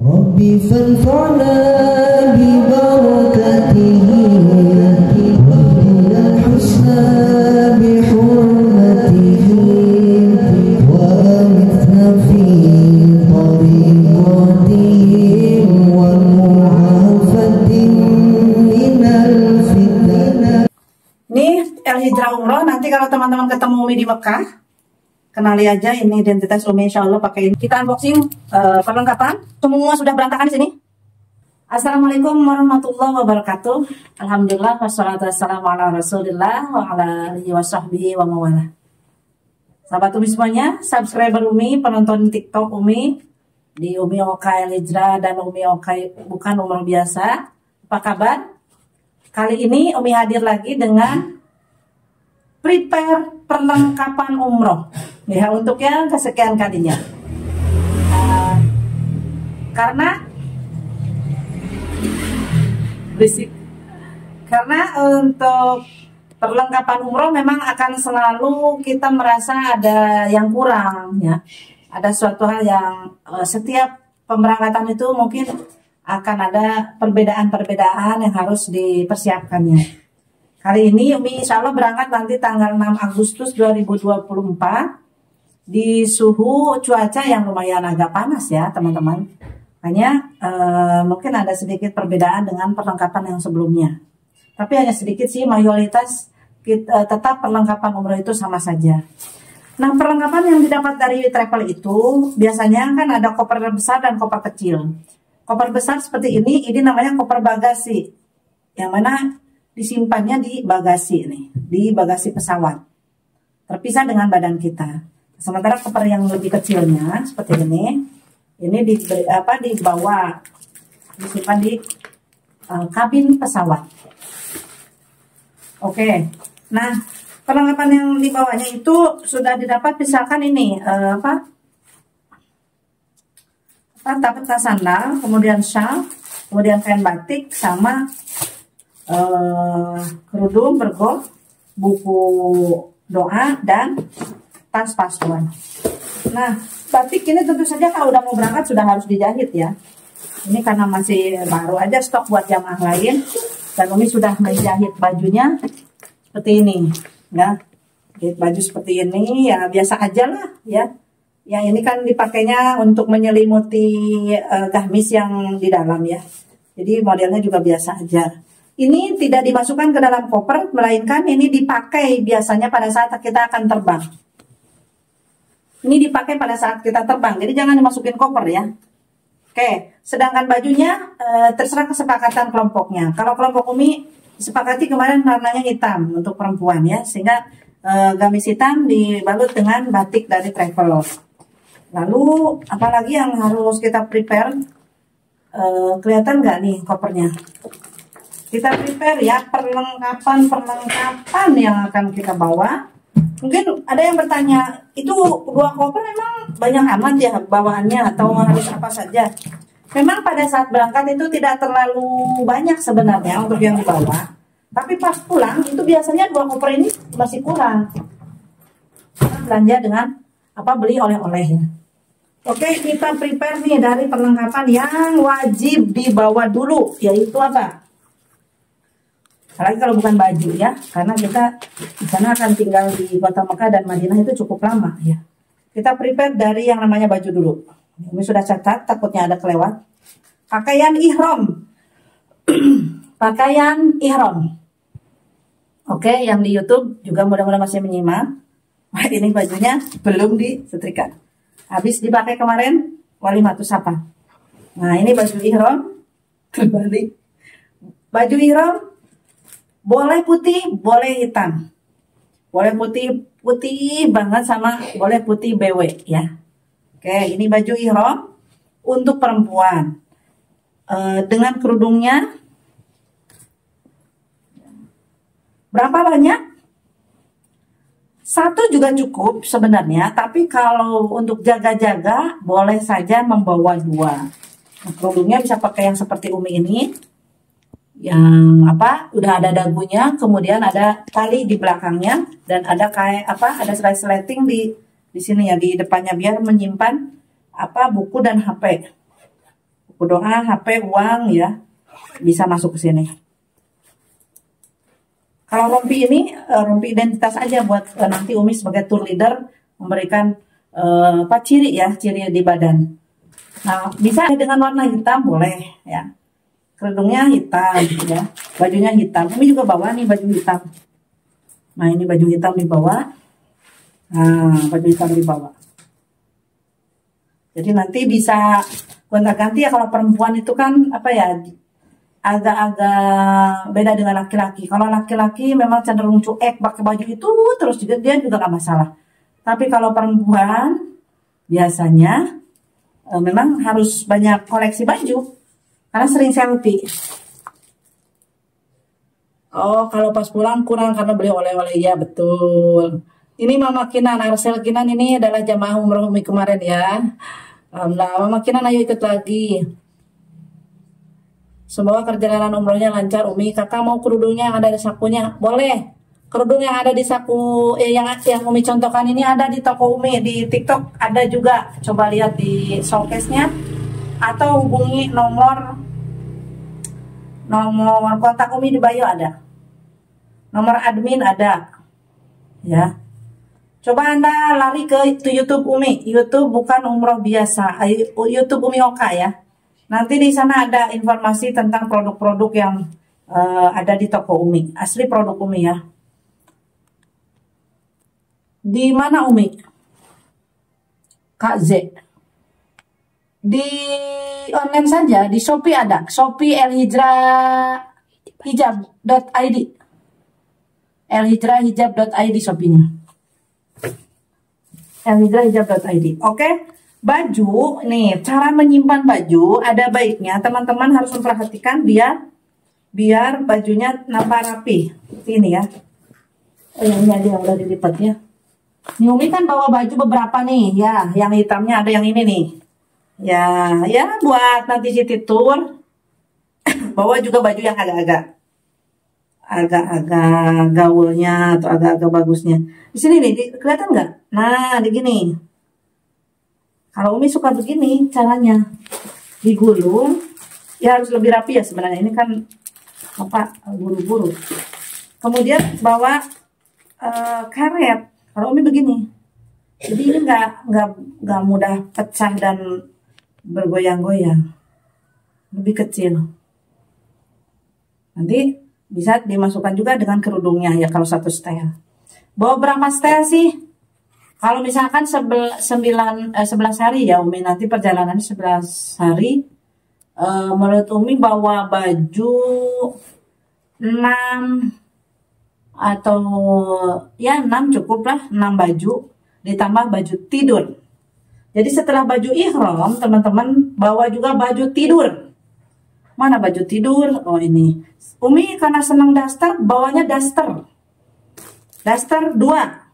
Rabbi fanfa'na bi barakatihi wa bilal husna bi hurmatihi wa amitna fi tariqatihim wa mu'afatin minal fitnah. Nih El Hijrah Umroh, nanti kalau teman-teman ketemu Umi di Mekah, kenali aja ini identitas Umi, insya Allah pakai ini. Kita unboxing perlengkapan. Semua sudah berantakan di sini. Assalamualaikum warahmatullahi wabarakatuh. Alhamdulillah wassalatu wassalamu ala Rasulillah wa ala alihi wasahbihi wa mawala. Sahabat Umi semuanya, subscriber Umi, penonton TikTok Umi di Umi Oka El Hijrah dan Umi Oka bukan umroh biasa. Apa kabar? Kali ini Umi hadir lagi dengan prepare perlengkapan umroh ya, untuk yang kesekian kalinya. Karena untuk perlengkapan umroh memang akan selalu kita merasa ada yang kurang ya, ada suatu hal yang setiap pemberangkatan itu mungkin akan ada perbedaan-perbedaan yang harus dipersiapkannya. Kali ini Umi insya Allah berangkat nanti tanggal 6 Agustus 2024 di suhu cuaca yang lumayan agak panas ya teman-teman. Hanya mungkin ada sedikit perbedaan dengan perlengkapan yang sebelumnya. Tapi hanya sedikit sih, mayoritas tetap perlengkapan umroh itu sama saja. Nah, perlengkapan yang didapat dari travel itu biasanya kan ada koper besar dan koper kecil. Koper besar seperti ini namanya koper bagasi, yang mana disimpannya di bagasi nih, di bagasi pesawat, terpisah dengan badan kita. Sementara koper yang lebih kecilnya seperti ini dibawa, disimpan di kabin pesawat. Oke, nah perlengkapan yang dibawanya itu sudah didapat, misalkan ini tas sandal, kemudian shawl, kemudian kain batik, sama kerudung, bergol, buku doa, dan tas paspor. Nah, batik ini tentu saja kalau udah mau berangkat sudah harus dijahit ya. Ini karena masih baru aja stok buat jamaah lain, dan Umi sudah menjahit bajunya seperti ini ya. Jahit baju seperti ini ya, biasa aja lah ya. Yang ini kan dipakainya untuk menyelimuti gamis yang di dalam ya. Jadi modelnya juga biasa aja. Ini tidak dimasukkan ke dalam koper, melainkan ini dipakai biasanya pada saat kita akan terbang. Ini dipakai pada saat kita terbang, jadi jangan dimasukin koper ya. Oke, sedangkan bajunya terserah kesepakatan kelompoknya. Kalau kelompok Umi disepakati kemarin warnanya hitam untuk perempuan ya, sehingga gamis hitam dibalut dengan batik dari travel. Lalu apalagi yang harus kita prepare? Kelihatan nggak nih kopernya? Kita prepare ya perlengkapan yang akan kita bawa. Mungkin ada yang bertanya, itu 2 koper memang banyak amat ya bawaannya atau harus apa saja? Memang pada saat berangkat itu tidak terlalu banyak sebenarnya untuk yang dibawa. Tapi pas pulang itu biasanya 2 koper ini masih kurang. Kita belanja dengan beli oleh-oleh ya. Oke, kita prepare nih dari perlengkapan yang wajib dibawa dulu, yaitu apa? Apalagi kalau bukan baju ya, karena kita di sana akan tinggal di kota Mekah dan Madinah itu cukup lama ya. Kita prepare dari yang namanya baju dulu. Ini sudah catat, takutnya ada kelewat. Pakaian ihram. Pakaian ihram. Oke, yang di YouTube juga mudah-mudahan masih menyimak. Wah, ini bajunya belum disetrika. Habis dipakai kemarin Walimatus Sapa. Nah, ini baju ihram. Terbalik. Baju ihram boleh putih, boleh hitam. Boleh putih banget, sama boleh putih BW ya. Oke, ini baju ihram untuk perempuan. Dengan kerudungnya. Berapa banyak? 1 juga cukup sebenarnya, tapi kalau untuk jaga-jaga boleh saja membawa 2. Nah, kerudungnya bisa pakai yang seperti Umi ini. Yang udah ada dagunya, kemudian ada tali di belakangnya, dan ada kayak ada resleting di sini ya, di depannya, biar menyimpan buku dan HP. buku doa, HP, uang ya, bisa masuk ke sini. Kalau rompi ini rompi identitas aja buat nanti Umi sebagai tour leader memberikan ciri ya, ciri di badan. Nah, bisa dengan warna hitam boleh ya. Kerudungnya hitam ya, bajunya hitam. Umi juga bawa nih baju hitam. Nah, ini baju hitam dibawa. Nah, baju hitam dibawa. Jadi nanti bisa gonta-ganti ya, kalau perempuan itu kan apa ya, agak-agak beda dengan laki-laki. Kalau laki-laki memang cenderung cuek pakai baju itu terus juga, dia juga nggak masalah. Tapi kalau perempuan biasanya memang harus banyak koleksi baju karena sering selfie. Oh, kalau pas pulang kurang karena beli oleh-oleh, ya betul. Ini Mama Kinan, Arsel Kinan ini adalah jamaah umroh Umi kemarin ya. Alhamdulillah, Mama Kinan ayo ikut lagi. Semoga perjalanan umrohnya lancar Umi. Kakak mau kerudungnya yang ada di sakunya? Boleh. Kerudung yang ada di saku yang Umi contohkan ini ada di toko Umi, di TikTok ada juga. Coba lihat di showcase-nya atau hubungi nomor kontak Umi di bio ada. Nomor admin ada. Ya. Coba Anda lari ke YouTube Umi. YouTube bukan umroh biasa. YouTube Umi Oka ya. Nanti di sana ada informasi tentang produk-produk yang ada di toko Umi. Asli produk Umi ya. Di mana Umi? Kak Z. Di online saja, di Shopee ada. Shopee elhijrahhijab.id. elhijrahhijab.id Shopee-nya. elhijrahhijab.id. Oke. Baju, nih cara menyimpan baju ada baiknya teman-teman harus memperhatikan biar bajunya nampak rapi. Ini ya. Oh, yang ini aja yang udah dilipat ya. Nih Umi kan bawa baju beberapa nih ya, yang hitamnya ada yang ini nih. Ya buat nanti city tour. Bawa juga baju yang agak-agak gaulnya atau agak-agak bagusnya. Di sini nih, kelihatan nggak? Nah, di gini. Kalau Umi suka begini caranya, digulung, ya harus lebih rapi ya sebenarnya. Ini kan apa, buru-buru. Kemudian bawa karet. Kalau Umi begini, jadi ini nggak mudah pecah dan bergoyang-goyang, lebih kecil. Nanti bisa dimasukkan juga dengan kerudungnya ya kalau satu setel. Bawa berapa setel sih? Kalau misalkan 11 hari ya Umi, nanti perjalanan 11 hari. Menurut Umi bawa baju 6 atau ya 6 cukup lah, 6 baju ditambah baju tidur. Jadi setelah baju ihram teman-teman bawa juga baju tidur. Mana baju tidur? Oh ini. Umi karena senang daster bawanya daster. Daster 2.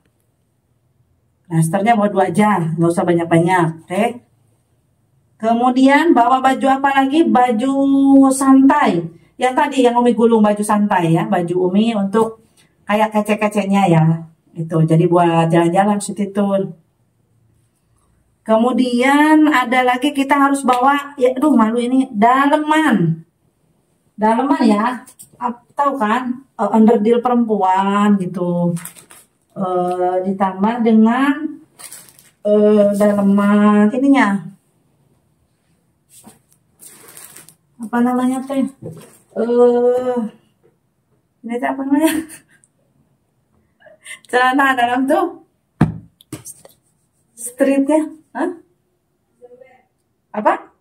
Dasternya bawa 2 aja, nggak usah banyak-banyak. Oke. Kemudian bawa baju apa lagi? Baju santai. Yang tadi yang Umi gulung baju santai ya, baju Umi untuk kayak kece-kecenya ya. Itu jadi buat jalan-jalan city tour. Kemudian ada lagi kita harus bawa, ya aduh malu ini, daleman. Daleman ya, tahu kan, underdeal perempuan gitu. Ditambah dengan daleman ininya. Apa namanya teh? Ini teh apa namanya? Celana dalam tuh streetnya, hah? Apa?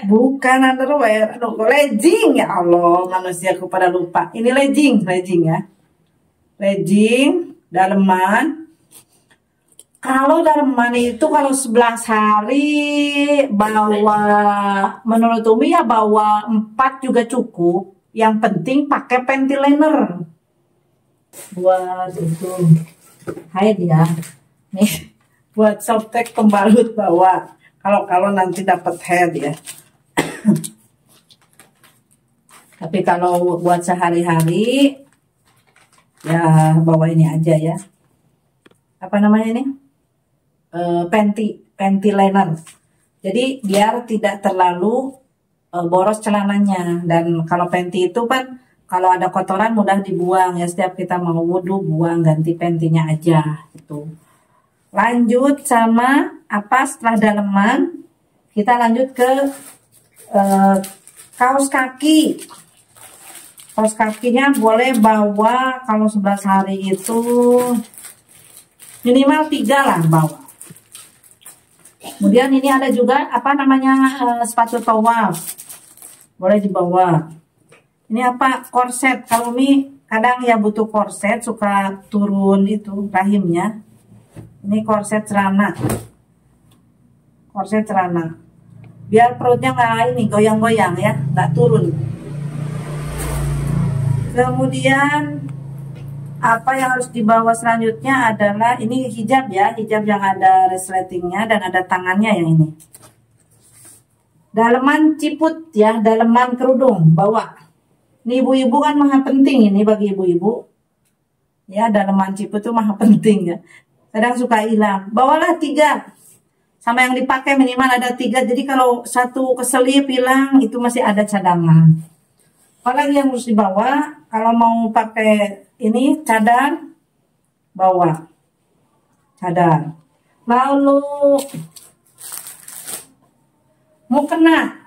Bukan underwear, aduh, legging ya Allah, manusiaku pada lupa. Ini legging ya, legging, daleman. Kalau daleman itu kalau 11 hari bawa, menurut Umi ya bawa 4 juga cukup. Yang penting pakai panty liner. Buat itu haid ya, nih buat softtek pembalut bawa kalau nanti dapat haid ya. Tapi kalau buat sehari-hari ya bawa ini aja ya, apa namanya ini, panty liner. Jadi biar tidak terlalu boros celananya. Dan kalau panty itu kan kalau ada kotoran mudah dibuang ya, setiap kita mau wudhu buang, ganti pantynya aja gitu. Lanjut sama apa setelah daleman, kita lanjut ke kaos kaki. Kaos kakinya boleh bawa kalau 11 hari itu minimal 3 lah bawa. Kemudian ini ada juga apa namanya sepatu tawaf, boleh dibawa. Ini apa, korset. Kalau Umi kadang ya butuh korset, suka turun itu rahimnya. Ini korset celana, korset celana. Biar perutnya nggak ini goyang-goyang ya, nggak turun. Kemudian apa yang harus dibawa selanjutnya adalah ini hijab ya, hijab yang ada resletingnya dan ada tangannya yang ini. Daleman ciput ya, daleman kerudung bawa. Ini ibu-ibu kan maha penting ini bagi ibu-ibu. Ya, daleman ciput itu maha penting ya. Kadang suka hilang. Bawalah 3. Sama yang dipakai minimal ada 3. Jadi kalau satu keselip hilang itu masih ada cadangan. Apalagi yang harus dibawa, kalau mau pakai ini cadar, bawa cadar. Lalu mau kena.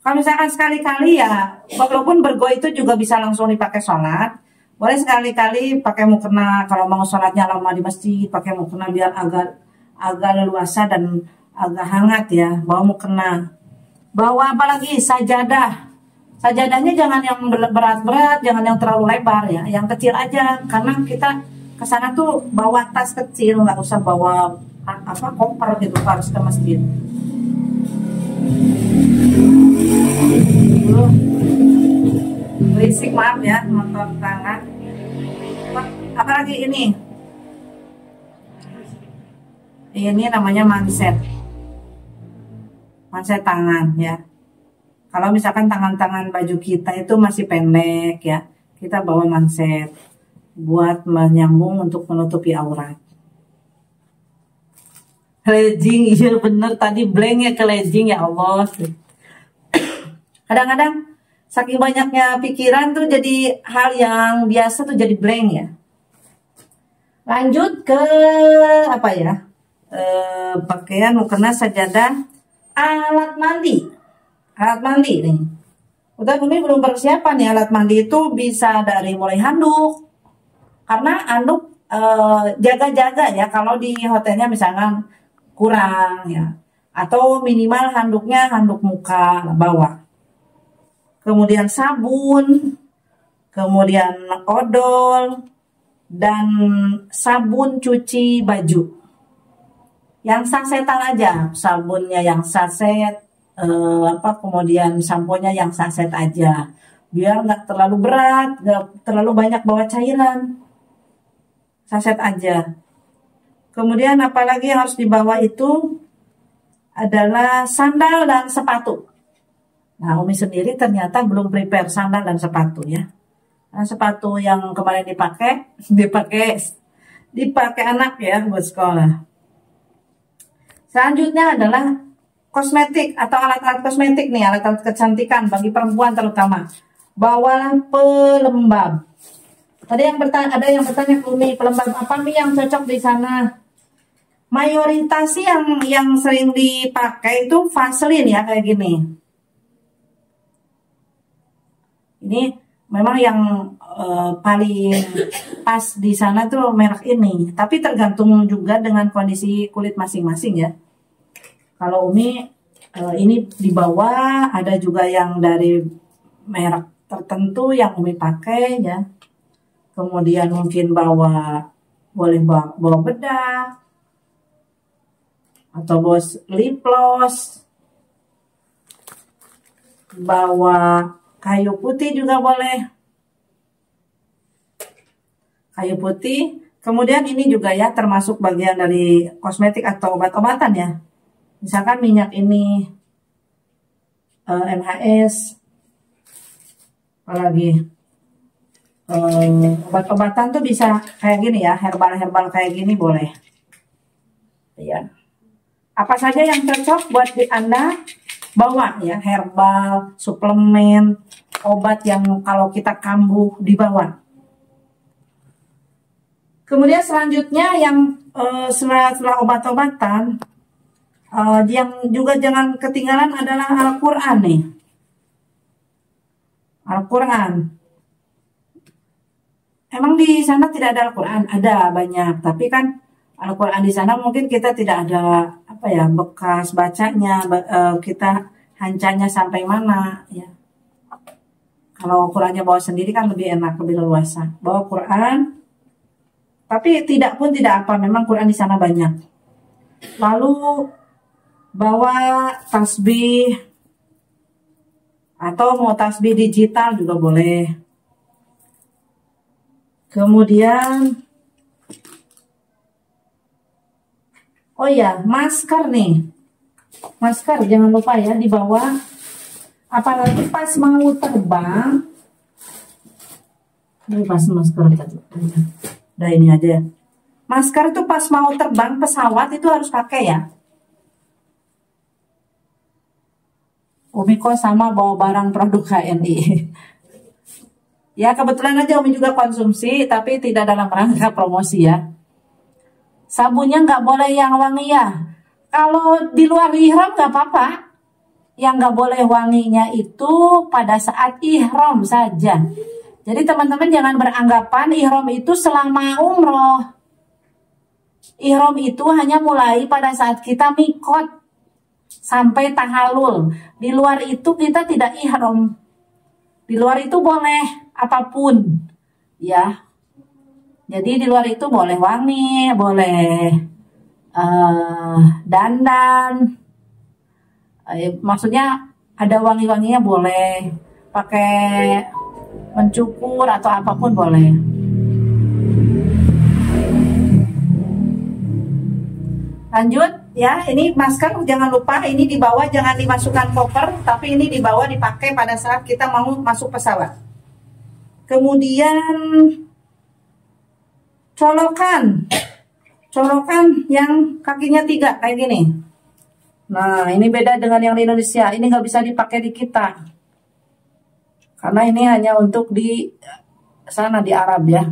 Kalau misalkan sekali-kali ya, walaupun bergo itu juga bisa langsung dipakai sholat. Boleh sekali-kali pakai mukena. Kalau mau sholatnya lama di masjid, pakai mukena biar agak leluasa dan agak hangat ya. Bawa mukena. Bawa apa lagi? Sajadah. Sajadahnya jangan yang berat-berat, jangan yang terlalu lebar ya. Yang kecil aja. Karena kita ke sana tuh bawa tas kecil, nggak usah bawa apa koper gitu harus ke masjid. Berisik, maaf ya, motor tangan. Apalagi ini namanya manset tangan ya. Kalau misalkan tangan-tangan baju kita itu masih pendek ya, kita bawa manset buat menyambung untuk menutupi aurat. Legging, iya bener tadi blank ya ke legging, ya Allah. Kadang-kadang saking banyaknya pikiran tuh jadi hal yang biasa tuh jadi blank ya. Lanjut ke apa ya? Pakaian, mukena, sajadah, alat mandi. Alat mandi nih. Udah Umi belum persiapan ya, alat mandi itu bisa dari mulai handuk. Karena handuk jaga-jaga ya kalau di hotelnya misalkan kurang ya. Atau minimal handuknya handuk muka bawa. Kemudian sabun, kemudian odol, dan sabun cuci baju. Yang sasetan aja, sabunnya yang saset, kemudian samponya yang saset aja. Biar nggak terlalu berat, nggak terlalu banyak bawa cairan. Saset aja. Kemudian apalagi yang harus dibawa itu adalah sandal dan sepatu. Nah, Umi sendiri ternyata belum prepare sandal dan sepatu ya. Nah, sepatu yang kemarin dipakai anak ya buat sekolah. Selanjutnya adalah kosmetik atau alat-alat kosmetik nih, alat-alat kecantikan bagi perempuan terutama. Bawalah pelembab. Ada yang bertanya ke Umi, pelembab apa nih yang cocok di sana? Mayoritas sih yang sering dipakai itu Vaseline ya, kayak gini. Ini memang yang paling pas di sana tuh merek ini. Tapi tergantung juga dengan kondisi kulit masing-masing ya. Kalau Umi ini di bawah ada juga yang dari merek tertentu yang Umi pakai ya. Kemudian mungkin boleh bawa bedak atau bawa lip gloss, bawa kayu putih juga boleh. Kayu putih. Kemudian ini juga ya termasuk bagian dari kosmetik atau obat-obatan ya. Misalkan minyak ini MHS, apalagi obat-obatan tuh bisa kayak gini ya, herbal kayak gini boleh. Ya. Apa saja yang cocok buat Anda? bawa ya, herbal, suplemen, obat yang kalau kita kambuh dibawa. Kemudian selanjutnya yang setelah obat-obatan, yang juga jangan ketinggalan adalah Al-Quran nih. Al-Quran. Emang di sana tidak ada Al-Quran? Ada banyak, tapi kan Al-Quran di sana mungkin kita tidak ada apa ya, bekas bacanya, kita hancanya sampai mana ya. Kalau Qurannya bawa sendiri kan lebih enak, lebih leluasa. Bawa Quran, tapi tidak apa, memang Quran di sana banyak. Lalu bawa tasbih, atau mau tasbih digital juga boleh. Kemudian, oh ya, masker nih. Masker jangan lupa ya dibawa. Apalagi pas mau terbang. Ini pas masker tadi. Udah ini aja. Masker itu pas mau terbang pesawat itu harus pakai ya. Umi kok sama bawa barang produk HNI. Ya kebetulan aja Umi juga konsumsi, tapi tidak dalam rangka promosi ya. Sabunnya nggak boleh yang wangi ya. Kalau di luar ihram nggak apa-apa. Yang nggak boleh wanginya itu pada saat ihram saja. Jadi teman-teman jangan beranggapan ihram itu selama umroh. Ihram itu hanya mulai pada saat kita mikot sampai tahalul. Di luar itu kita tidak ihram. Di luar itu boleh apapun, ya. Jadi di luar itu boleh wangi, boleh dandan. Maksudnya ada wangi-wanginya boleh, pakai mencukur atau apapun boleh. Lanjut ya, ini masker jangan lupa ini dibawa, jangan dimasukkan koper, tapi ini dibawa dipakai pada saat kita mau masuk pesawat. Kemudian colokan yang kakinya 3 kayak gini. Nah ini beda dengan yang di Indonesia, ini nggak bisa dipakai di kita, karena ini hanya untuk di sana di Arab ya.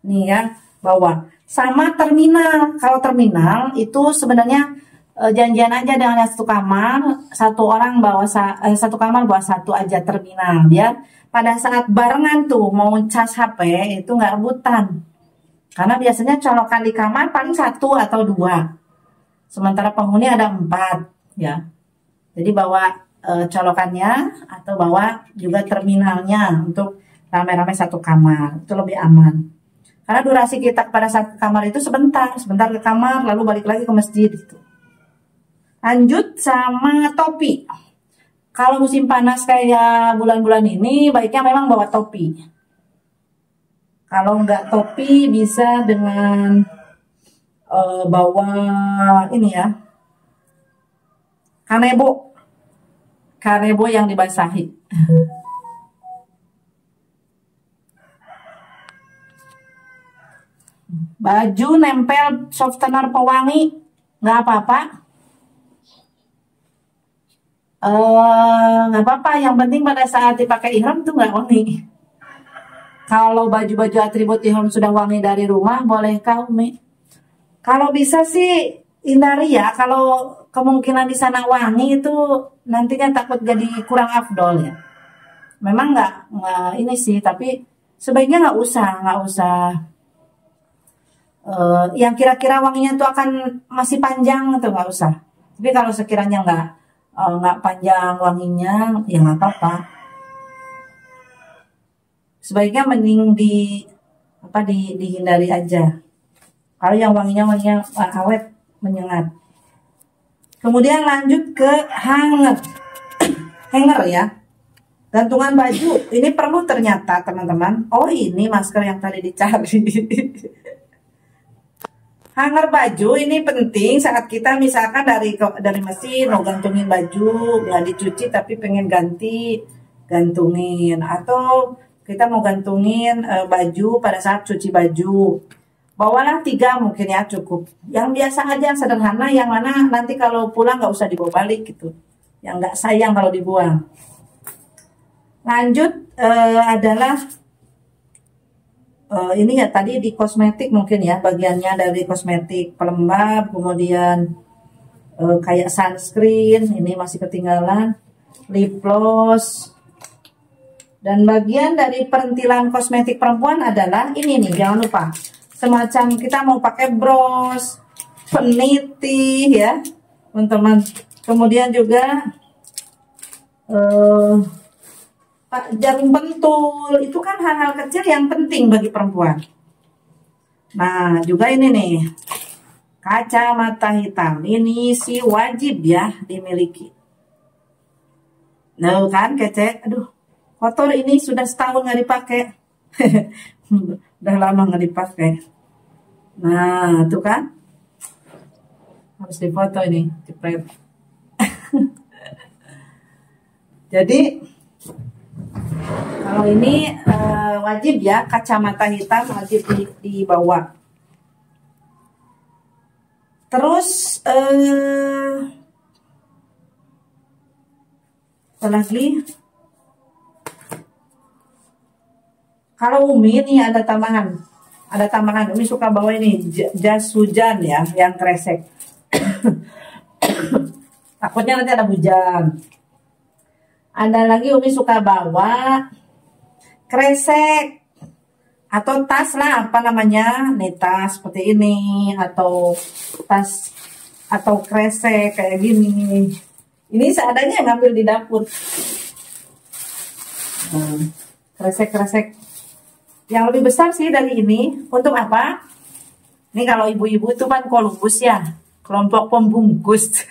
Nih ya, bawa. Sama terminal. Kalau terminal itu sebenarnya janjian aja dengan satu kamar, satu orang bawa satu kamar bawa satu aja terminal. Biar pada saat barengan tuh mau cas HP itu nggak rebutan. Karena biasanya colokan di kamar paling 1 atau 2. Sementara penghuni ada 4 ya. Jadi bawa colokannya atau bawa juga terminalnya untuk rame-rame satu kamar. Itu lebih aman. Karena durasi kita pada saat ke kamar itu sebentar ke kamar lalu balik lagi ke masjid gitu. Lanjut sama topi. Kalau musim panas kayak bulan-bulan ini baiknya memang bawa topi. Kalau nggak topi bisa dengan bawa ini ya, kanebo yang dibasahi. Baju nempel softener pewangi nggak apa-apa. Nggak apa-apa, yang penting pada saat dipakai ihram tuh nggak wangi. Kalau baju-baju atribut ihram sudah wangi dari rumah, bolehkah Umi? Kalau bisa sih hindari ya. Kalau kemungkinan di sana wangi itu nantinya takut jadi kurang afdol ya. Memang nggak ini sih, tapi sebaiknya nggak usah. Yang kira-kira wanginya itu akan masih panjang atau nggak usah. Tapi kalau sekiranya nggak panjang wanginya, ya nggak apa-apa. Sebaiknya mending dihindari aja. Kalau yang wanginya awet, menyengat. Kemudian lanjut ke hanger. Hanger ya. Gantungan baju. Ini perlu ternyata teman-teman. Oh ini masker yang tadi dicari. Hanger baju ini penting saat kita misalkan dari mesin mau gantungin baju nggak dicuci tapi pengen gantungin, atau kita mau gantungin baju pada saat cuci baju. Bawalah 3 mungkin ya cukup. Yang biasa aja, yang sederhana, yang mana nanti kalau pulang nggak usah dibawa balik gitu. Yang nggak sayang kalau dibuang. Lanjut adalah ini ya tadi di kosmetik mungkin ya, bagiannya dari kosmetik pelembab, kemudian kayak sunscreen, ini masih ketinggalan, lip gloss. Dan bagian dari perintilan kosmetik perempuan adalah ini nih, jangan lupa. Semacam kita mau pakai bros, peniti ya, teman-teman. Kemudian juga jarum pentul, itu kan hal-hal kecil yang penting bagi perempuan. Nah, juga ini nih, kacamata hitam. Ini sih wajib ya dimiliki. Nah kan kece, aduh, kotor ini sudah setahun nggak dipakai. Udah lama nggak dipakai. Nah, tuh kan. Harus difoto ini, jepret. Jadi kalau ini wajib ya, kacamata hitam wajib dibawa. Terus apa lagi? Kalau Umi nih ada tambahan. Umi suka bawa ini jas hujan ya, yang kresek. Takutnya nanti ada hujan. Ada lagi Umi suka bawa kresek atau tas lah, apa namanya, nih tas seperti ini, atau tas atau kresek kayak gini. Ini seadanya ngambil di dapur. Kresek-kresek yang lebih besar sih dari ini. Untuk apa? Ini kalau ibu-ibu itu kan Columbus ya, kelompok pembungkus.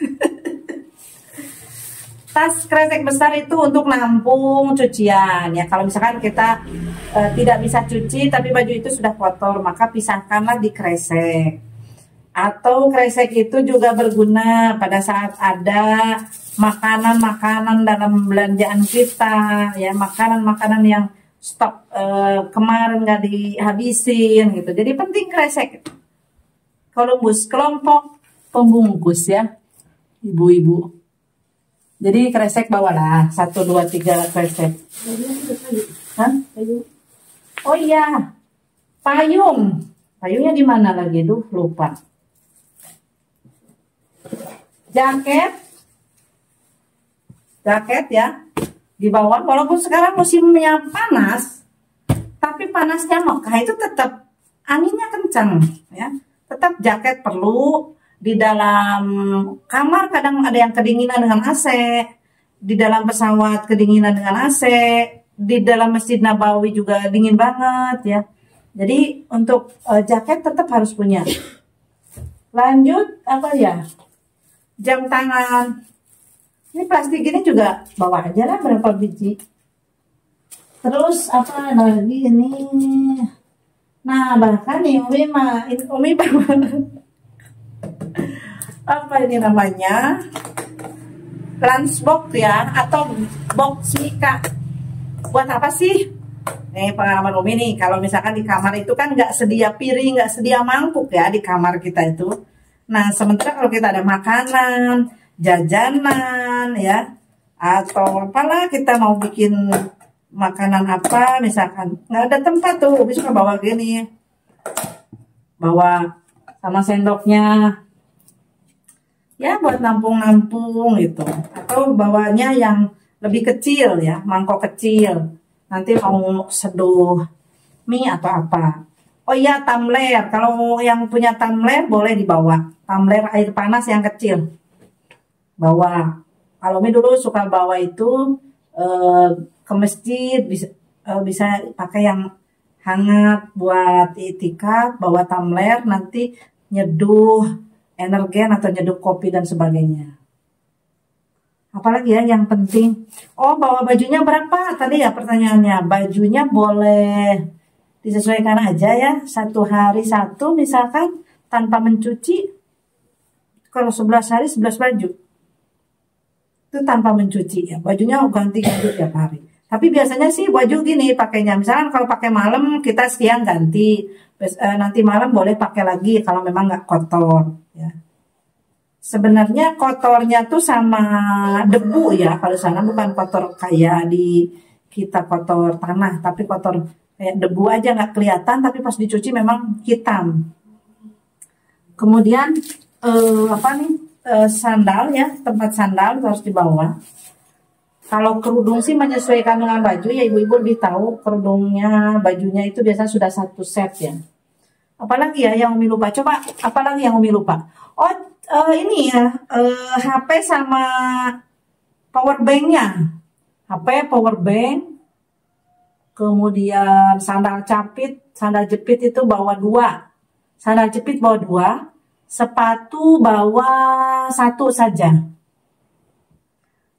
Tas kresek besar itu untuk nampung cucian ya. Kalau misalkan kita tidak bisa cuci tapi baju itu sudah kotor, maka pisahkanlah di kresek. Atau kresek itu juga berguna pada saat ada makanan-makanan dalam belanjaan kita ya, makanan-makanan yang stok kemarin nggak dihabisin gitu. Jadi penting kresek. Columbus, kelompok pembungkus ya, ibu-ibu. Jadi kresek bawalah 1, 2, 3 kresek. Hah? Oh iya, payung. Payungnya di mana lagi? Duh, lupa. Jaket ya. Di bawah, walaupun sekarang musimnya panas, tapi panasnya Mekah itu tetap anginnya kencang ya. Tetap jaket perlu. Di dalam kamar kadang ada yang kedinginan dengan AC, di dalam pesawat kedinginan dengan AC, di dalam Masjid Nabawi juga dingin banget ya. Jadi untuk jaket tetap harus punya. Lanjut apa ya? Jam tangan. Ini plastik ini juga bawa aja lah berapa biji. Terus apa lagi ini? Nah bahkan nih Umi bawa apa ini namanya, lunchbox ya, atau box Mika. Buat apa sih? Nih pengalaman Umi nih, kalau misalkan di kamar itu kan nggak sedia piring, nggak sedia mangkuk ya di kamar kita itu. Nah sementara kalau kita ada makanan, jajanan ya, atau apalah kita mau bikin makanan apa, misalkan nggak ada tempat tuh, bisa bawa gini, bawa sama sendoknya ya buat nampung-nampung gitu, atau bawanya yang lebih kecil ya, mangkok kecil, nanti mau seduh mie atau apa. Oh iya, tumbler, kalau yang punya tumbler boleh dibawa, tumbler air panas yang kecil bawa. Kalau Umi dulu suka bawa itu ke masjid, bisa pakai yang hangat buat itikaf, bawa tumbler nanti nyeduh energen atau nyeduh kopi dan sebagainya. Apalagi ya yang penting. Oh, bawa bajunya berapa? Tadi ya pertanyaannya. Bajunya boleh disesuaikan aja ya. 1 hari 1 misalkan tanpa mencuci. Kalau 11 hari 11 baju. Itu tanpa mencuci ya. Bajunya ganti-ganti tiap hari. Tapi biasanya sih baju gini pakainya. Misalkan kalau pakai malam kita siang ganti, nanti malam boleh pakai lagi kalau memang nggak kotor. Ya. Sebenarnya kotornya tuh sama debu ya kalau sana, bukan kotor kayak di kita kotor tanah, tapi kotor kayak debu aja nggak kelihatan, tapi pas dicuci memang hitam. Kemudian sandal ya, tempat sandal harus dibawa. Kalau kerudung sih menyesuaikan dengan baju ya, ibu-ibu lebih tahu kerudungnya, bajunya itu biasa sudah satu set ya. Apalagi ya yang Umi lupa, coba apalagi yang Umi lupa. Ini ya, HP sama power banknya. HP, power bank, kemudian sandal jepit itu bawa 2. Sandal jepit bawa 2, sepatu bawa 1 saja.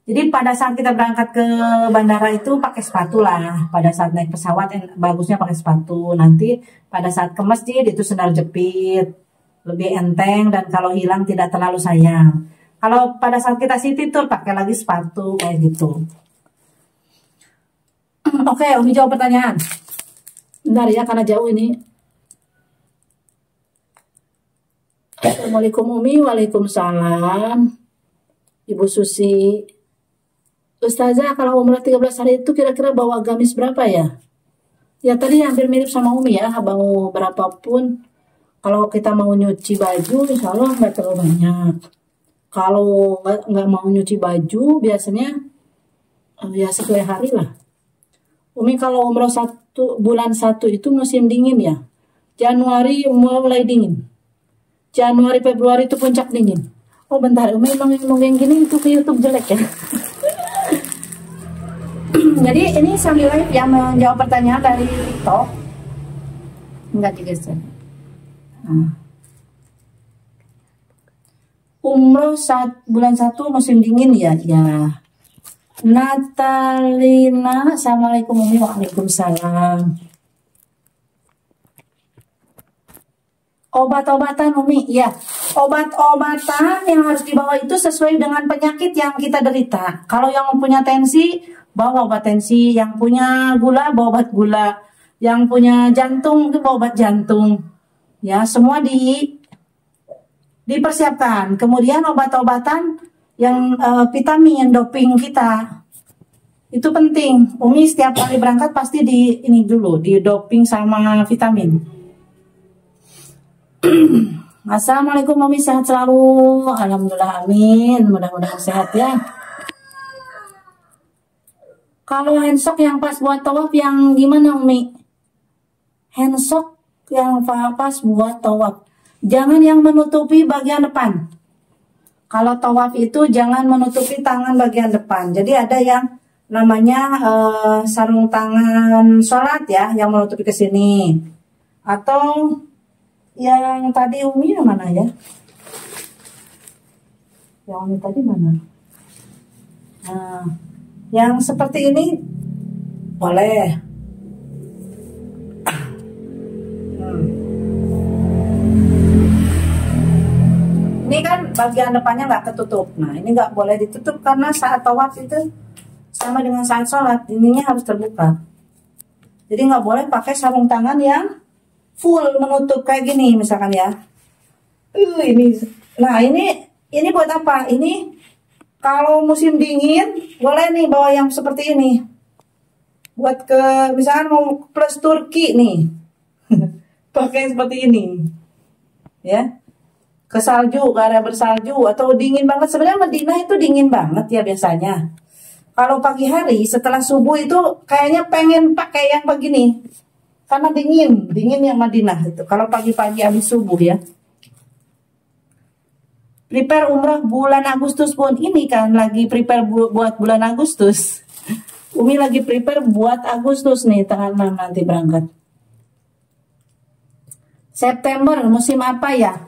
Jadi pada saat kita berangkat ke bandara itu pakai sepatu lah. Pada saat naik pesawat yang bagusnya pakai sepatu. Nanti pada saat ke masjid itu sandal jepit. Lebih enteng dan kalau hilang tidak terlalu sayang. Kalau pada saat kita city tour pakai lagi sepatu kayak gitu. Oke, Umi jawab pertanyaan. Bentar ya karena jauh ini. Assalamualaikum Umi. Waalaikumsalam. Ibu Susi. Ustazah, kalau umrah 13 hari itu kira-kira bawa gamis berapa ya? Ya tadi hampir mirip sama Umi ya, mau berapapun. Kalau kita mau nyuci baju, insya Allah nggak terlalu banyak. Kalau nggak mau nyuci baju, biasanya ya sesuai hari lah. Umi kalau umroh bulan 1 itu musim dingin ya. Januari mulai dingin. Januari, Februari itu puncak dingin. Oh bentar, Umi ngomong yang gini itu ke YouTube jelek ya. Jadi ini sambil live yang menjawab pertanyaan dari TikTok. Enggak digeser. Umroh bulan 1 musim dingin ya. Ya. Natalina, assalamualaikum Umi. Waalaikumsalam. Obat-obatan Umi, ya. Obat-obatan yang harus dibawa itu sesuai dengan penyakit yang kita derita. Kalau yang punya tensi, bawa obat tensi. Yang punya gula, bawa obat gula. Yang punya jantung, itu bawa obat jantung. Ya, semua dipersiapkan. Kemudian obat-obatan yang vitamin, doping kita. Itu penting. Umi setiap kali berangkat pasti di doping sama vitamin. Assalamualaikum Umi, sehat selalu. Alhamdulillah, amin. Mudah-mudahan sehat ya. Kalau handsok yang pas buat tawaf yang gimana Umi? Handsok yang pas buat tawaf, jangan yang menutupi bagian depan. Kalau tawaf itu jangan menutupi tangan bagian depan. Jadi ada yang namanya sarung tangan sholat ya, yang menutupi ke sini. Atau yang tadi Umi yang mana ya? Yang Umi tadi mana? Nah, yang seperti ini boleh. Ini kan bagian depannya nggak ketutup. Nah ini nggak boleh ditutup karena saat tawaf itu sama dengan saat sholat, ininya harus terbuka. Jadi nggak boleh pakai sarung tangan yang full menutup kayak gini misalkan ya. Nah ini buat apa? Ini kalau musim dingin boleh nih bawa yang seperti ini. Buat ke misalkan mau plus Turki nih, pakai seperti ini, ya. Ke salju, ke area bersalju atau dingin banget. Sebenarnya Madinah itu dingin banget ya biasanya. Kalau pagi hari setelah subuh itu kayaknya pengen pakai yang begini. Karena dingin yang Madinah itu. Kalau pagi-pagi habis subuh ya. Prepare umrah bulan Agustus pun, ini kan lagi prepare buat bulan Agustus. Umi lagi prepare buat Agustus nih, tanggal 6 nanti berangkat. September musim apa ya?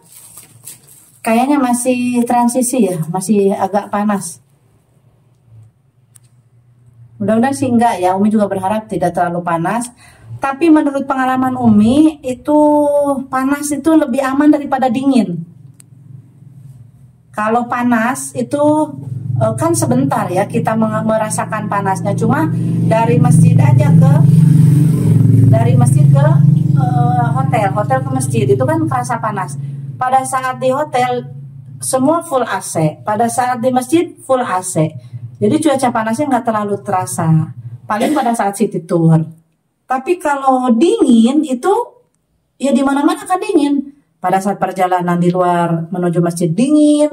Kayaknya masih transisi ya, masih agak panas. Mudah-mudahan sih enggak ya, Umi juga berharap tidak terlalu panas. Tapi menurut pengalaman Umi, itu panas itu lebih aman daripada dingin. Kalau panas itu kan sebentar ya kita merasakan panasnya, cuma dari masjid aja dari masjid ke hotel ke masjid itu kan kerasa panas. Pada saat di hotel semua full AC, pada saat di masjid full AC, jadi cuaca panasnya nggak terlalu terasa, paling pada saat city tour. Tapi kalau dingin itu ya di mana-mana kan dingin. Pada saat perjalanan di luar menuju masjid dingin,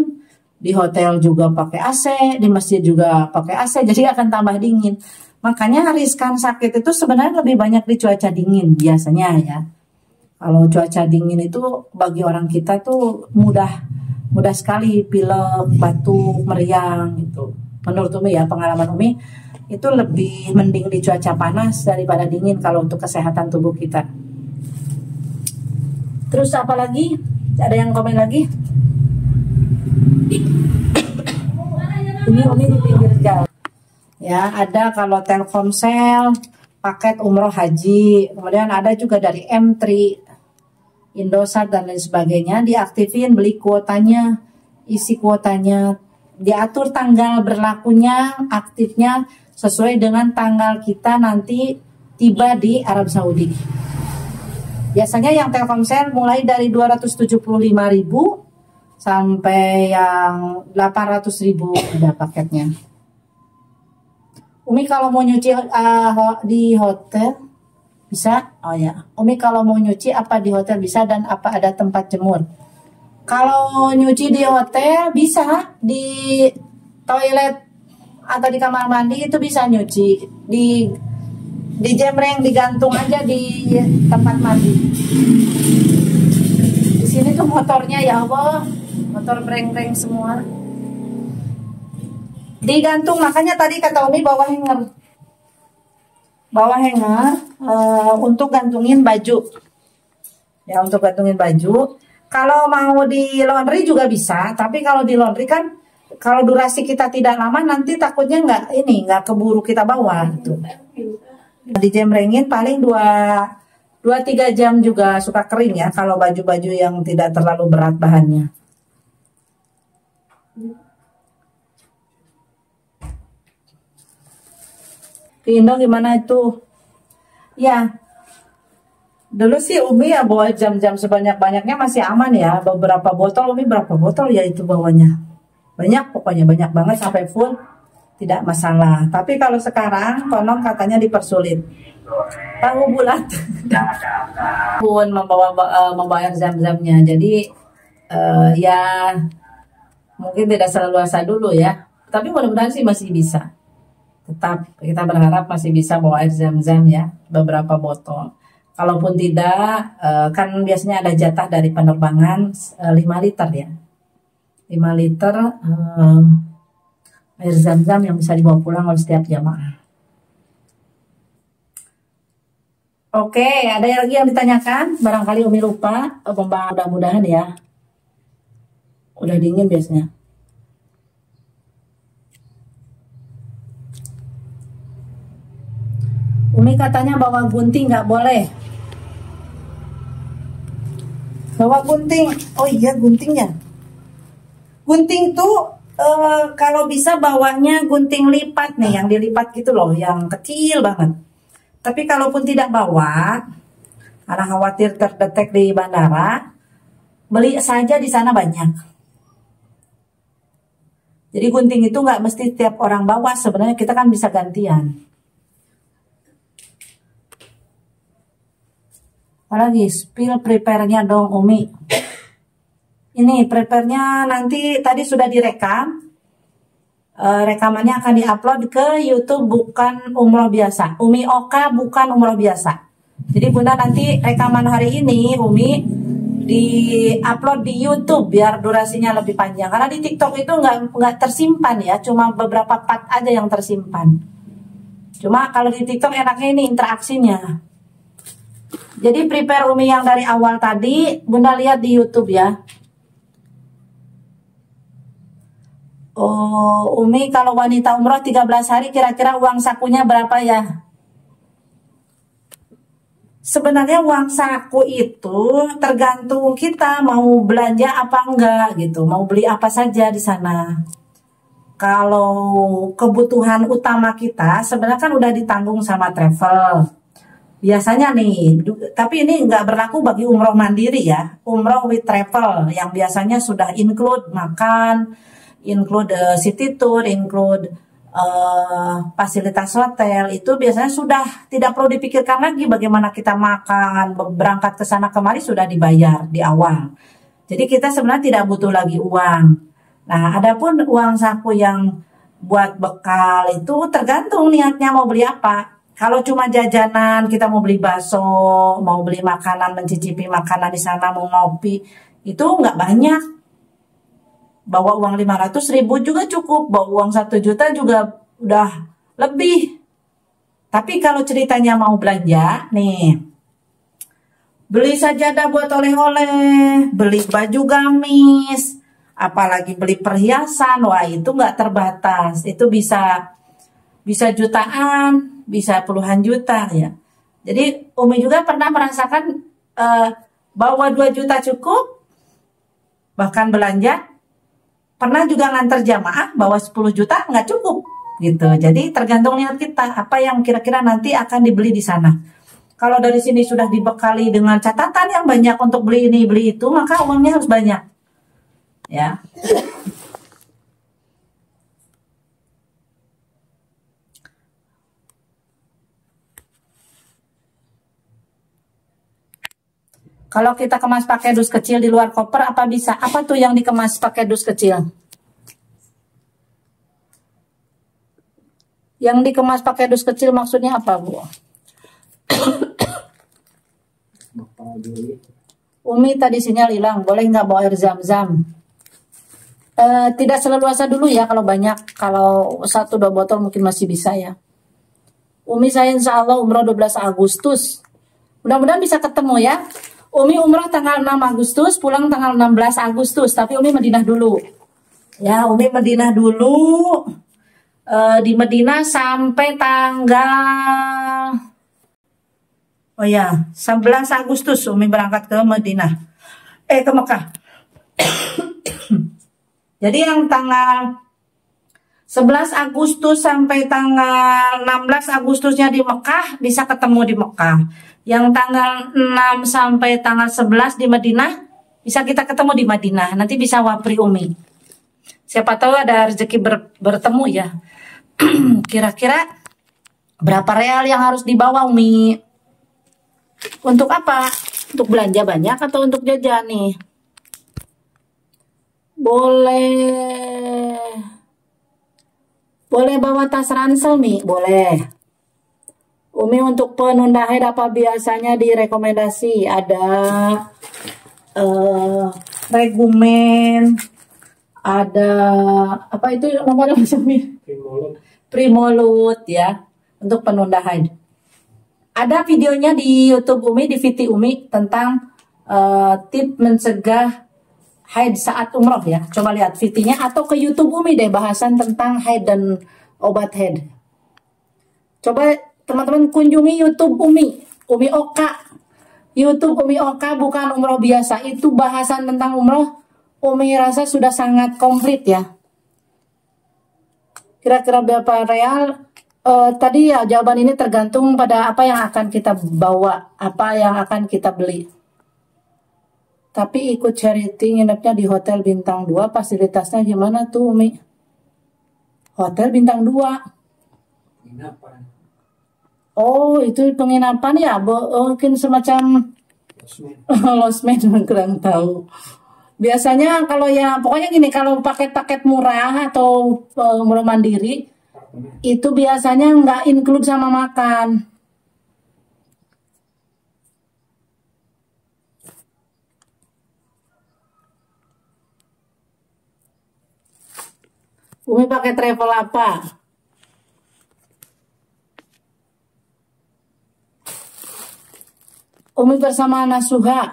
di hotel juga pakai AC, di masjid juga pakai AC, jadi akan tambah dingin. Makanya riskan sakit itu sebenarnya lebih banyak di cuaca dingin biasanya ya. Kalau cuaca dingin itu bagi orang kita tuh mudah sekali pilek, batuk, meriang gitu. Menurut Umi ya, pengalaman Umi itu lebih mending di cuaca panas daripada dingin kalau untuk kesehatan tubuh kita. Terus apa lagi? Ada yang komen lagi? Ini Umi di pinggir jalan. Ya, ada kalau Telkomsel paket umroh haji, kemudian ada juga dari M3, Indosat dan lain sebagainya. Diaktifin, beli kuotanya, isi kuotanya, diatur tanggal berlakunya, aktifnya sesuai dengan tanggal kita nanti tiba di Arab Saudi. Biasanya yang Telkomsel mulai dari 275.000 sampai yang 800.000 ada paketnya. Umi kalau mau nyuci di hotel bisa? Oh ya, Umi kalau mau nyuci apa di hotel bisa dan apa ada tempat jemur? Kalau nyuci di hotel bisa, di toilet atau di kamar mandi itu bisa nyuci. Di jemreng digantung aja di tempat mandi. Di sini tuh motornya ya Allah, motor breng-breng semua. Digantung, makanya tadi kata Umi bawa hanger. Bawa hanger untuk gantungin baju. Ya, untuk gantungin baju. Kalau mau di laundry juga bisa, tapi kalau di laundry kan kalau durasi kita tidak lama nanti takutnya nggak keburu kita bawa gitu. Dijemrengin paling 2-3 jam juga suka kering ya kalau baju-baju yang tidak terlalu berat bahannya. Di Indo gimana itu? Ya, dulu sih Umi ya bawa jam-jam sebanyak-banyaknya masih aman ya. Beberapa botol, Umi berapa botol ya itu bawanya? Banyak, pokoknya banyak banget sampai full, tidak masalah. Tapi kalau sekarang konon katanya dipersulit. Tahu bulat pun membayar zam-zamnya. Jadi ya mungkin tidak seleluasa dulu ya. Tapi mudah-mudahan sih masih bisa. Tetap kita berharap masih bisa bawa air zam-zam ya, beberapa botol. Kalaupun tidak, kan biasanya ada jatah dari penerbangan 5 liter ya. 5 liter air zam-zam yang bisa dibawa pulang oleh setiap jamaah. Oke, ada lagi yang ditanyakan? Barangkali Umi lupa, mudah-mudahan ya. Udah dingin biasanya. Umi katanya bawa gunting nggak boleh. Bawa gunting, oh iya guntingnya. Gunting tuh kalau bisa bawanya gunting lipat nih, yang dilipat gitu loh, yang kecil banget. Tapi kalaupun tidak bawa, karena khawatir terdetek di bandara, beli saja di sana banyak. Jadi gunting itu nggak mesti tiap orang bawa, sebenarnya kita kan bisa gantian. Apalagi spill prepare-nya dong Umi. Ini prepare-nya nanti tadi sudah direkam. Rekamannya akan diupload ke YouTube bukan umroh biasa. Umi Oka bukan umroh biasa. Jadi Bunda nanti rekaman hari ini Umi di-upload di YouTube biar durasinya lebih panjang. Karena di TikTok itu nggak tersimpan ya, cuma beberapa part aja yang tersimpan. Cuma kalau di TikTok enaknya ini interaksinya. Jadi prepare Umi yang dari awal tadi Bunda lihat di YouTube ya. Oh, Umi kalau wanita umroh 13 hari kira-kira uang sakunya berapa ya? Sebenarnya uang saku itu tergantung kita mau belanja apa enggak gitu, mau beli apa saja di sana. kalau kebutuhan utama kita sebenarnya kan udah ditanggung sama travel. Biasanya nih, tapi ini nggak berlaku bagi umroh mandiri ya. Umroh with travel yang biasanya sudah include makan, include city tour, include fasilitas hotel, itu biasanya sudah tidak perlu dipikirkan lagi bagaimana kita makan, berangkat ke sana kemari sudah dibayar di awal. Jadi kita sebenarnya tidak butuh lagi uang. Nah, adapun uang saku yang buat bekal itu tergantung niatnya mau beli apa. Kalau cuma jajanan, kita mau beli bakso, mau beli makanan, mencicipi makanan di sana, mau ngopi, itu nggak banyak. Bawa uang 500.000 juga cukup, bawa uang 1 juta juga udah lebih. Tapi kalau ceritanya mau belanja, nih, beli sajadah buat oleh-oleh, beli baju gamis, apalagi beli perhiasan, wah itu nggak terbatas, itu bisa jutaan, bisa puluhan juta ya. Jadi Umi juga pernah merasakan bawa 2 juta cukup, bahkan belanja. Pernah juga nganter jamaah bawa 10 juta nggak cukup gitu. Jadi tergantung niat kita, apa yang kira-kira nanti akan dibeli di sana. Kalau dari sini sudah dibekali dengan catatan yang banyak untuk beli ini, beli itu, maka uangnya harus banyak. Ya. Kalau kita kemas pakai dus kecil di luar koper, apa bisa? Apa tuh yang dikemas pakai dus kecil? Yang dikemas pakai dus kecil maksudnya apa, Bu? Umi tadi sinyal hilang, boleh nggak bawa air zam-zam? Tidak seleluasa dulu ya kalau banyak. Kalau 1-2 botol mungkin masih bisa ya. Umi saya insya Allah umroh 12 Agustus. Mudah-mudahan bisa ketemu ya. Umi umroh tanggal 6 Agustus, pulang tanggal 16 Agustus. Tapi Umi Madinah dulu. Ya, Umi Madinah dulu. Di Madinah sampai tanggal 11 Agustus Umi berangkat ke Madinah. Ke Mekah. Jadi yang tanggal 11 Agustus sampai tanggal 16 Agustusnya di Mekah bisa ketemu di Mekah. Yang tanggal 6 sampai tanggal 11 di Madinah bisa kita ketemu di Madinah. Nanti bisa wapri Umi. Siapa tahu ada rezeki bertemu ya. Kira-kira berapa real yang harus dibawa Umi? Untuk apa? Untuk belanja banyak atau untuk jajan nih? Boleh bawa tas ransel Mi? Boleh. Umi untuk penunda haid apa biasanya direkomendasi? Ada Regumen, ada apa itu namanya Mi? Primolut ya, untuk penunda haid. Ada videonya di YouTube Umi, di VT Umi tentang tip mencegah haid saat umroh ya. Coba lihat VT-nya atau ke YouTube Umi deh, bahasan tentang haid dan obat haid. Coba teman-teman kunjungi YouTube Umi Oka. YouTube Umi Oka bukan umroh biasa, itu bahasan tentang umroh. Umi rasa sudah sangat komplit ya. Kira-kira berapa real? Tadi ya jawaban ini tergantung pada apa yang akan kita bawa, apa yang akan kita beli. Tapi ikut charity nginepnya di hotel bintang 2, fasilitasnya gimana tuh Umi? Hotel bintang 2. Penginapan. Oh, itu penginapan ya? Mungkin semacam losmen, kurang tahu. Biasanya kalau ya, pokoknya gini, kalau paket-paket murah atau murah mandiri, itu biasanya nggak include sama makan. Umi pakai travel apa? Umi bersama Nasuha.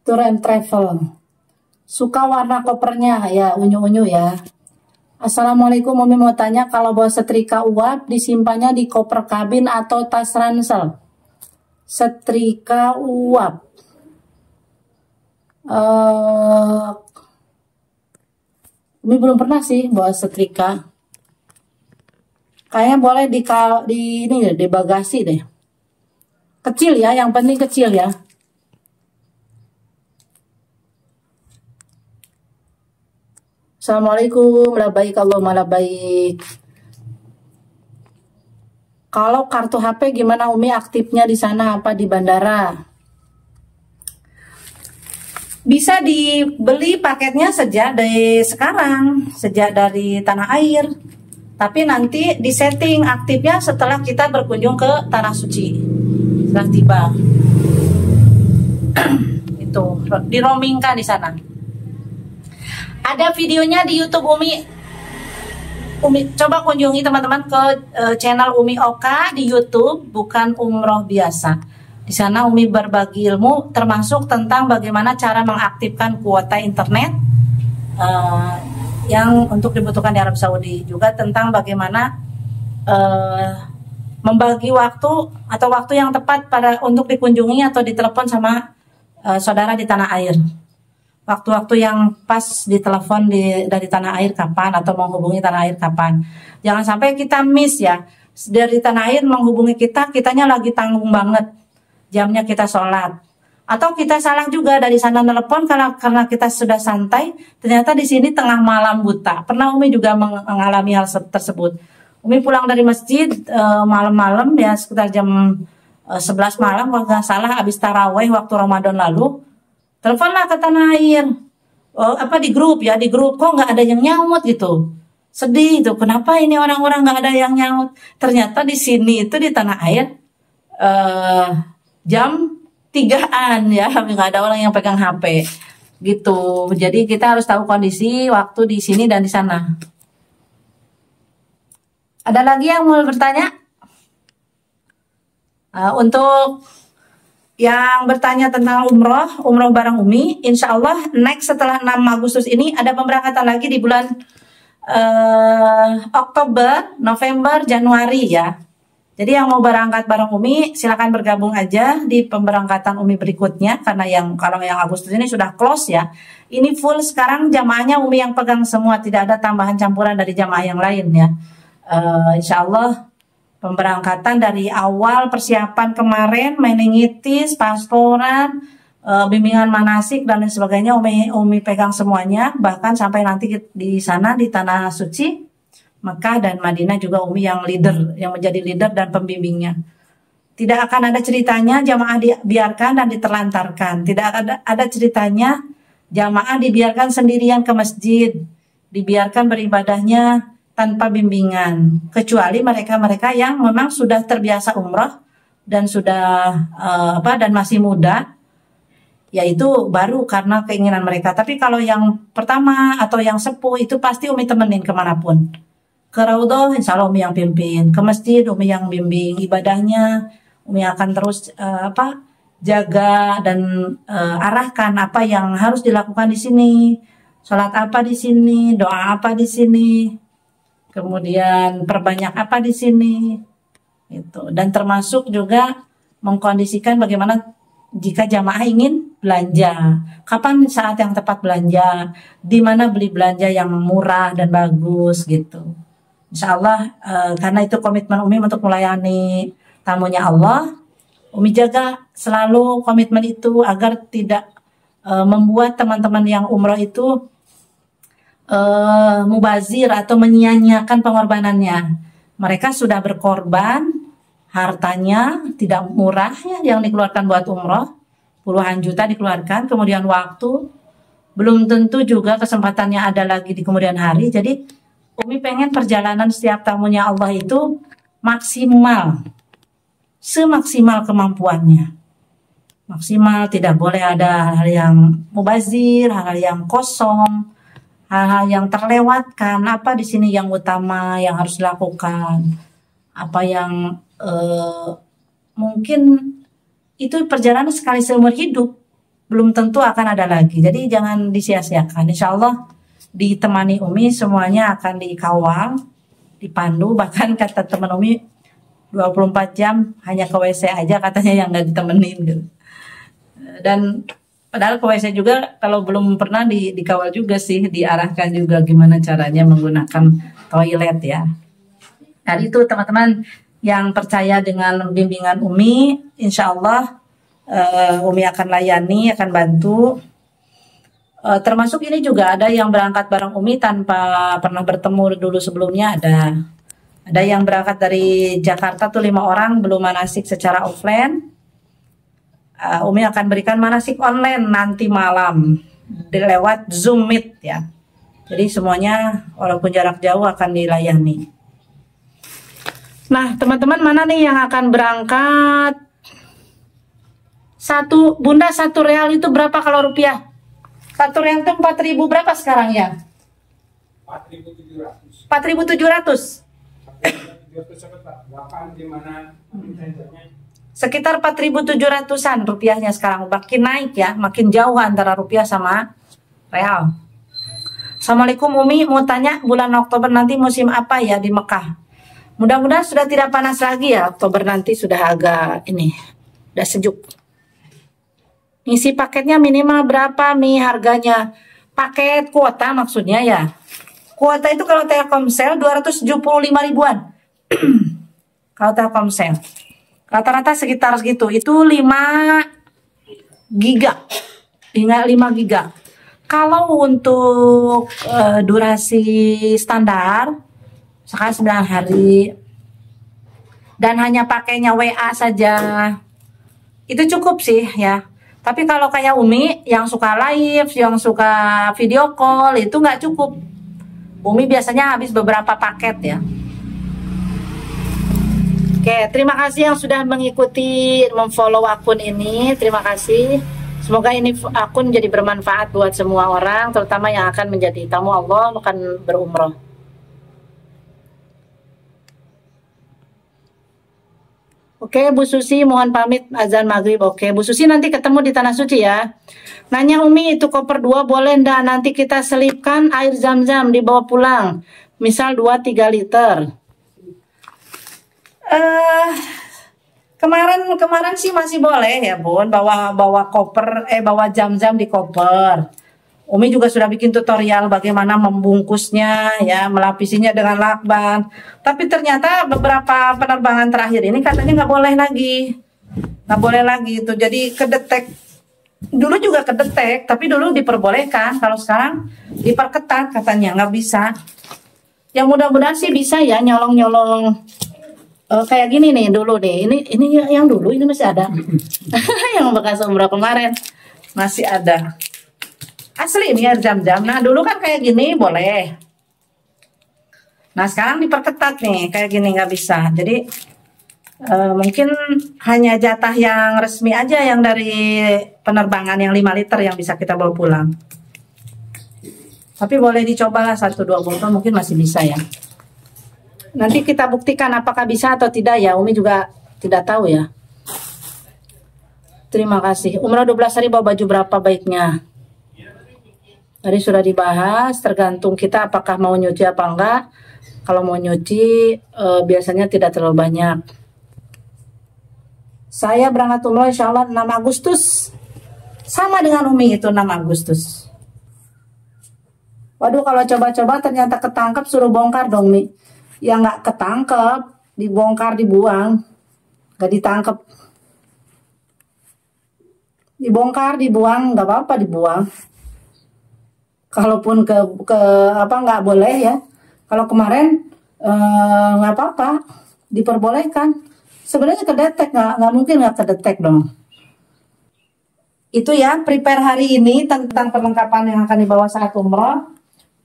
Tour and travel. Suka warna kopernya ya, unyu-unyu ya. Assalamualaikum, Umi mau tanya kalau bawa setrika uap disimpannya di koper kabin atau tas ransel? Setrika uap. Umi belum pernah sih bawa setrika. Kayaknya boleh di ini ya, di bagasi deh. Kecil ya, yang penting kecil ya. Assalamualaikum, labaik Allahumma labaik. Kalau kartu HP gimana Umi aktifnya di sana apa di bandara? Bisa dibeli paketnya sejak dari sekarang, sejak dari tanah air. Tapi nanti disetting aktifnya setelah kita berkunjung ke Tanah Suci. Setelah tiba. Itu, diromingkan di sana. Ada videonya di YouTube Umi. Coba kunjungi teman-teman ke channel Umi Oka di YouTube, bukan umroh biasa. Di sana Umi berbagi ilmu, termasuk tentang bagaimana cara mengaktifkan kuota internet yang untuk dibutuhkan di Arab Saudi. Juga tentang bagaimana membagi waktu atau waktu yang tepat untuk dikunjungi atau ditelepon sama saudara di tanah air. Waktu-waktu yang pas ditelepon dari tanah air kapan atau menghubungi tanah air kapan. Jangan sampai kita miss ya. Dari tanah air menghubungi kitanya lagi tanggung banget. Jamnya kita sholat. Atau kita salah juga dari sana telepon karena kita sudah santai. Ternyata di sini tengah malam buta. Pernah Umi juga mengalami hal tersebut. Umi pulang dari masjid malam-malam ya sekitar jam 11 malam kalau nggak salah habis taraweh waktu Ramadan lalu. Teleponlah ke tanah air, di grup kok nggak ada yang nyaut gitu, sedih tuh. Kenapa ini orang-orang nggak ada yang nyaut? Ternyata di sini itu di tanah air jam 3-an ya, nggak ada orang yang pegang HP gitu. Jadi kita harus tahu kondisi waktu di sini dan di sana. Ada lagi yang mau bertanya? Untuk yang bertanya tentang umroh bareng Umi, insya Allah next setelah 6 Agustus ini ada pemberangkatan lagi di bulan Oktober, November, Januari ya. Jadi yang mau berangkat bareng Umi silakan bergabung aja di pemberangkatan Umi berikutnya, karena kalau yang Agustus ini sudah close ya. Ini full sekarang jamaahnya Umi yang pegang semua, tidak ada tambahan campuran dari jamaah yang lain ya. Insya Allah pemberangkatan dari awal persiapan kemarin, meningitis, pastoran, bimbingan manasik dan lain sebagainya Umi pegang semuanya, bahkan sampai nanti di sana di Tanah Suci, Mekah dan Madinah juga Umi yang menjadi leader dan pembimbingnya. Tidak akan ada ceritanya jamaah dibiarkan dan diterlantarkan. Tidak ada ceritanya jamaah dibiarkan sendirian ke masjid, dibiarkan beribadahnya tanpa bimbingan, kecuali mereka-mereka yang memang sudah terbiasa umroh dan sudah dan masih muda, yaitu baru karena keinginan mereka. Tapi kalau yang pertama atau yang sepuh itu pasti Umi temenin kemanapun. Ke Raudhah insya Allah Umi yang pimpin, ke masjid Umi yang bimbing ibadahnya, Umi akan terus jaga dan arahkan apa yang harus dilakukan di sini, sholat apa di sini, doa apa di sini. Kemudian perbanyak apa di sini, itu. Dan termasuk juga mengkondisikan bagaimana jika jamaah ingin belanja, kapan saat yang tepat belanja, di mana beli belanja yang murah dan bagus gitu. Insya Allah karena itu komitmen Umi untuk melayani tamunya Allah, Umi jaga selalu komitmen itu agar tidak membuat teman-teman yang umroh itu mubazir atau menyia-nyiakan pengorbanannya. Mereka sudah berkorban, hartanya tidak murah ya yang dikeluarkan buat umroh, puluhan juta dikeluarkan, kemudian waktu belum tentu juga kesempatannya ada lagi di kemudian hari. Jadi Umi pengen perjalanan setiap tamunya Allah itu maksimal, semaksimal kemampuannya, maksimal, tidak boleh ada hal yang mubazir, hal yang kosong, hal-hal yang terlewatkan. Apa di sini yang utama yang harus dilakukan, apa yang mungkin itu perjalanan sekali seumur hidup, belum tentu akan ada lagi. Jadi jangan disia-siakan. Insya Allah ditemani Umi semuanya akan dikawal, dipandu. Bahkan kata teman Umi 24 jam hanya ke WC aja katanya yang nggak ditemenin gitu. Dan Padahal ke WC juga kalau belum pernah dikawal juga sih, diarahkan juga gimana caranya menggunakan toilet ya. Nah itu teman-teman yang percaya dengan bimbingan Umi, insya Allah Umi akan layani, akan bantu. Termasuk ini juga ada yang berangkat bareng Umi tanpa pernah bertemu dulu sebelumnya, ada yang berangkat dari Jakarta tuh 5 orang belum manasik secara offline. Umi akan berikan manasik online nanti malam lewat Zoom Meet ya. Jadi semuanya walaupun jarak jauh akan dilayani. Nah teman-teman mana nih yang akan berangkat? Bunda 1 real itu berapa kalau rupiah? 1 real itu 4.000 berapa sekarang ya? 4.700. 4.700. Sekitar 4.700-an rupiahnya sekarang, makin naik ya, makin jauh antara rupiah sama real. Assalamualaikum Umi, mau tanya bulan Oktober nanti musim apa ya di Mekah? Mudah-mudahan sudah tidak panas lagi ya, Oktober nanti sudah agak udah sejuk. Ngisi paketnya minimal berapa Mi harganya? Paket kuota maksudnya ya. Kuota itu kalau Telkomsel 275 ribuan. Kalau Telkomsel rata-rata sekitar segitu, itu 5 giga, 5 giga. Kalau untuk durasi standar, misalkan 9 hari, dan hanya pakainya WA saja, itu cukup sih ya. Tapi kalau kayak Umi, yang suka live, yang suka video call, itu nggak cukup. Umi biasanya habis beberapa paket ya. Oke, terima kasih yang sudah mengikuti, memfollow akun ini. Terima kasih. Semoga ini akun jadi bermanfaat buat semua orang, terutama yang akan menjadi tamu Allah, akan berumroh. Oke, Bu Susi mohon pamit azan maghrib. Oke, Bu Susi nanti ketemu di Tanah Suci ya. Nanya Umi, itu koper 2 boleh ndak? Nanti kita selipkan air zam-zam dibawa pulang. Misal 2-3 liter. Kemarin sih masih boleh ya Bun, bawa koper, bawa jam-jam di koper. Umi juga sudah bikin tutorial bagaimana membungkusnya ya, melapisinya dengan lakban. Tapi ternyata beberapa penerbangan terakhir ini katanya nggak boleh lagi itu. Jadi kedetek. Dulu juga kedetek, tapi dulu diperbolehkan. Kalau sekarang diperketat katanya nggak bisa. Yang mudah-mudahan sih bisa ya nyolong-nyolong. Kayak gini nih dulu nih, ini yang dulu ini masih ada. Yang bekas umrah kemarin masih ada. Asli ini air jam-jam. Nah dulu kan kayak gini boleh. Nah sekarang diperketat nih, kayak gini nggak bisa. Jadi mungkin hanya jatah yang resmi aja yang dari penerbangan yang 5 liter yang bisa kita bawa pulang. Tapi boleh dicobalah 1-2 botol, mungkin masih bisa ya. Nanti kita buktikan apakah bisa atau tidak ya. Umi juga tidak tahu ya. Terima kasih. Umrah 12 hari bawa baju berapa baiknya? Tadi sudah dibahas. Tergantung kita apakah mau nyuci apa enggak. Kalau mau nyuci biasanya tidak terlalu banyak. Saya berangkat umrah insya Allah 6 Agustus. Sama dengan Umi itu 6 Agustus. Waduh kalau coba-coba ternyata ketangkep suruh bongkar dong Mi. Yang nggak ketangkep, dibongkar, dibuang, nggak ditangkep, dibongkar, dibuang, nggak apa-apa dibuang. Kalaupun ke apa nggak boleh ya. Kalau kemarin nggak apa-apa, diperbolehkan. Sebenarnya kedetek nggak mungkin nggak kedetek dong. Itu ya prepare hari ini tentang perlengkapan yang akan dibawa saat umroh.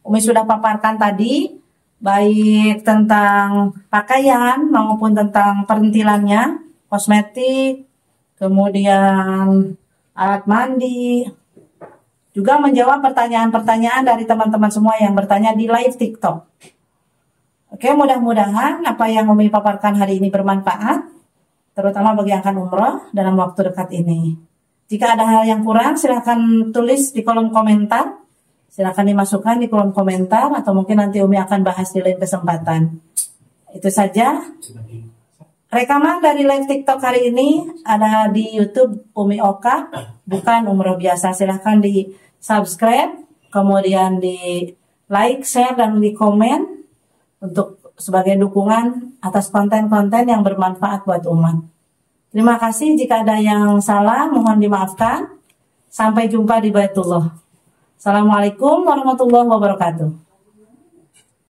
Umi sudah paparkan tadi. Baik tentang pakaian maupun tentang perintilannya, kosmetik, kemudian alat mandi, juga menjawab pertanyaan-pertanyaan dari teman-teman semua yang bertanya di live TikTok. Oke, mudah-mudahan apa yang Umi paparkan hari ini bermanfaat, terutama bagi yang akan umroh dalam waktu dekat ini. Jika ada hal yang kurang, silahkan tulis di kolom komentar. Silakan dimasukkan di kolom komentar atau mungkin nanti Umi akan bahas di lain kesempatan. Itu saja. Rekaman dari live TikTok hari ini ada di YouTube Umi Oka, bukan umroh biasa. Silahkan di subscribe, kemudian di like, share, dan di komen untuk sebagai dukungan atas konten-konten yang bermanfaat buat umat. Terima kasih, jika ada yang salah mohon dimaafkan. Sampai jumpa di Baitullah. Assalamualaikum warahmatullahi wabarakatuh.